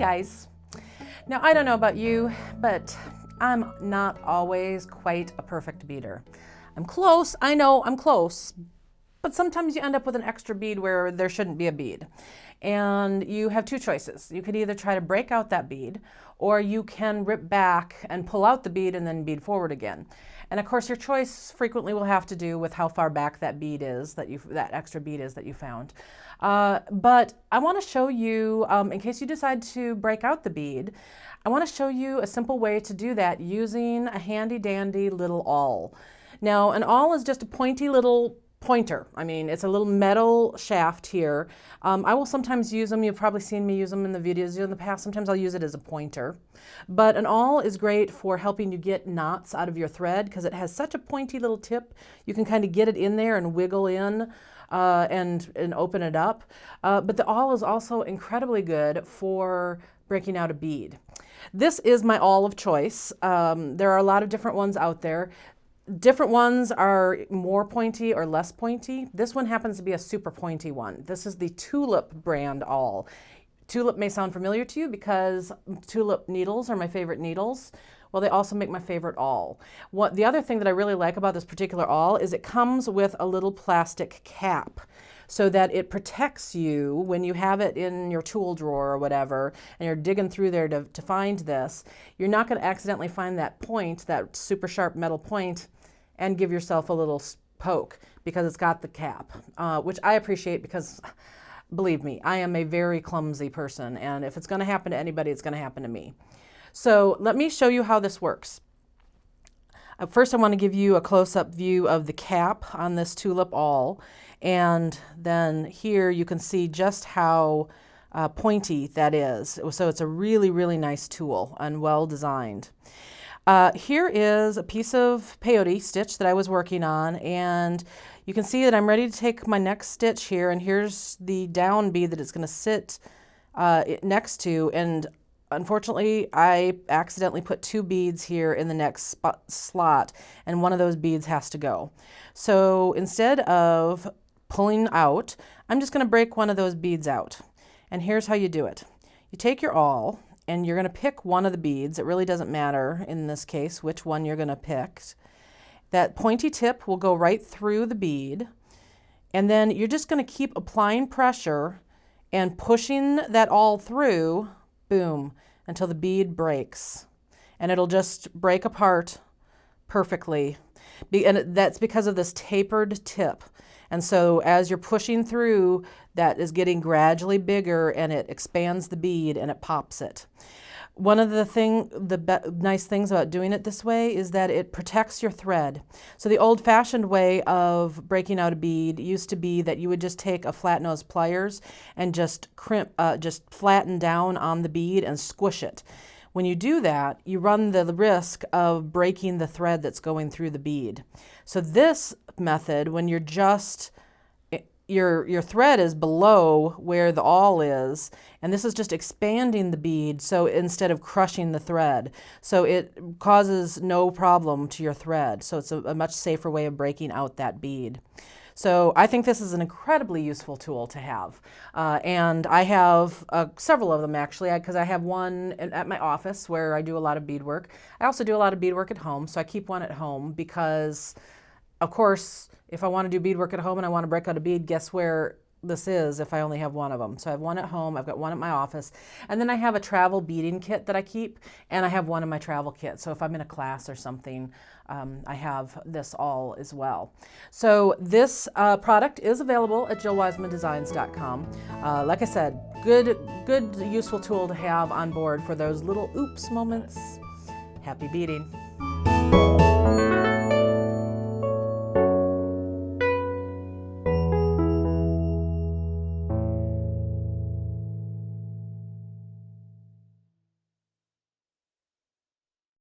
guys. Now I don't know about you, but I'm not always quite a perfect beader. I'm close, I know I'm close, but sometimes you end up with an extra bead where there shouldn't be a bead. And you have two choices. You could either try to break out that bead, or you can rip back and pull out the bead and then bead forward again. And of course your choice frequently will have to do with how far back that bead is, that extra bead is that you found. But I want to show you, in case you decide to break out the bead, I want to show you a simple way to do that using a handy dandy little awl. Now an awl is just a pointy little pointer. I mean, it's a little metal shaft here. I will sometimes use them. You've probably seen me use them in the videos in the past. Sometimes I'll use it as a pointer. But an awl is great for helping you get knots out of your thread because it has such a pointy little tip. You can kind of get it in there and wiggle in and open it up. But the awl is also incredibly good for breaking out a bead. This is my awl of choice. There are a lot of different ones out there. Different ones are more pointy or less pointy. This one happens to be a super pointy one. This is the Tulip brand awl. Tulip may sound familiar to you because tulip needles are my favorite needles. Well, they also make my favorite awl. The other thing that I really like about this particular awl is it comes with a little plastic cap so that it protects you when you have it in your tool drawer or whatever, and you're digging through there to find this. You're not going to accidentally find that point, that super sharp metal point, and give yourself a little poke because it's got the cap, which I appreciate because, believe me, I am a very clumsy person, and if it's going to happen to anybody, it's going to happen to me. So let me show you how this works. First, I want to give you a close-up view of the cap on this tulip awl, and then here you can see just how pointy that is. So it's a really, really nice tool and well designed. Here is a piece of peyote stitch that I was working on, and you can see that I'm ready to take my next stitch here, and here's the down bead that it's going to sit next to, and unfortunately I accidentally put two beads here in the next slot, and one of those beads has to go. So instead of pulling out, I'm just going to break one of those beads out. And here's how you do it. You take your awl and you're going to pick one of the beads. It really doesn't matter in this case which one you're going to pick. That pointy tip will go right through the bead, and then you're just going to keep applying pressure and pushing that awl through, boom, until the bead breaks. And it'll just break apart perfectly. And that's because of this tapered tip. And so as you're pushing through, that is getting gradually bigger, and it expands the bead and it pops it. One of the nice things about doing it this way is that it protects your thread. So the old-fashioned way of breaking out a bead used to be that you would just take a flat nose pliers and just flatten down on the bead and squish it. When you do that, you run the risk of breaking the thread that's going through the bead. So this method, when you're just, your thread is below where the awl is, and this is just expanding the bead, so instead of crushing the thread. So it causes no problem to your thread. So it's a much safer way of breaking out that bead. So I think this is an incredibly useful tool to have. And I have several of them actually, because I have one at my office where I do a lot of beadwork. I also do a lot of beadwork at home, so I keep one at home because, of course, if I want to do beadwork at home and I want to break out a bead, guess where this is if I only have one of them. So I have one at home, I've got one at my office, and then I have a travel beading kit that I keep, and I have one in my travel kit. So if I'm in a class or something, I have this all as well. So this product is available at jillwisemandesigns.com. Like I said, good useful tool to have on board for those little oops moments. Happy beading.